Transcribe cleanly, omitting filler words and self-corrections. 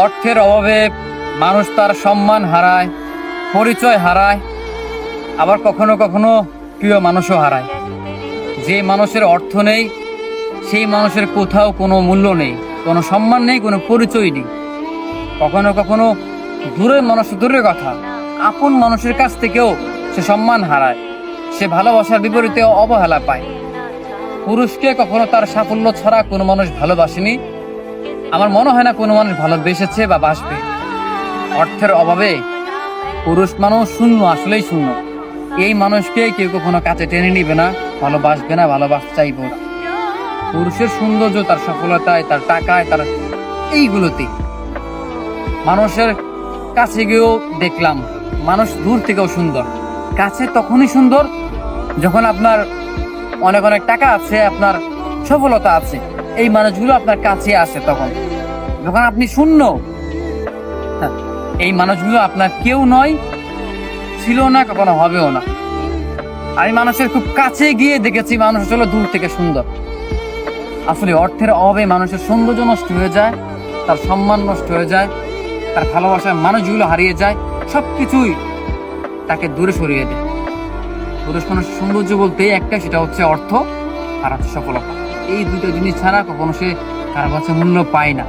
অর্থের অভাবে মানুষ তার সম্মান হারায়, পরিচয় হারায়, আবার কখনো কখনো প্রিয় মানুষও হারায়। যে মানুষের অর্থ নেই সেই মানুষের কোথাও কোনো মূল্য নেই, কোনো সম্মান নেই, কোনো পরিচয় নেই। কখনো কখনো দূরের মানুষ দূরের কথা, আপন মানুষের কাছ থেকেও সে সম্মান হারায়, সে ভালোবাসার বিপরীতে অবহেলা পায়। পুরুষকে কখনো তার সাফল্য ছাড়া কোনো মানুষ ভালোবাসেনি, আমার মনে হয় না কোনো মানুষ ভালোবেসেছে বা বাসবে। অর্থের অভাবে পুরুষ মানুষ শূন্য, আসলেই শূন্য। এই মানুষকে কেউ কখনো কাছে টেনে নিবে না, ভালোবাসবে না, ভালোবাসতে চাইব না। পুরুষের সৌন্দর্য তার সফলতায়, তার টাকায়, তার এইগুলোতে। মানুষের কাছে গিয়েও দেখলাম মানুষ দূর থেকেও সুন্দর, কাছে তখনই সুন্দর যখন আপনার অনেক অনেক টাকা আছে, আপনার সফলতা আছে, এই মানুষগুলো আপনার কাছে আসে। তখন যখন আপনি শূন্য, হ্যাঁ, এই মানুষগুলো আপনার কেউ নয়, ছিল না, কখনো হবেও না। আমি মানুষের খুব কাছে গিয়ে দেখেছি মানুষ আসলে দূর থেকে সুন্দর। আসলে অর্থের অভাবে মানুষের সৌন্দর্য নষ্ট হয়ে যায়, তার সম্মান নষ্ট হয়ে যায়, তার ভালোবাসার মানুষগুলো হারিয়ে যায়, সবকিছুই তাকে দূরে সরিয়ে দেয়। পুরুষ মানুষের সৌন্দর্য বলতে একটা, সেটা হচ্ছে অর্থ আর হচ্ছে সফলতা। এই দুটো জিনিস ছাড়া কখনো সে কারো কাছে মূল্য পায় না।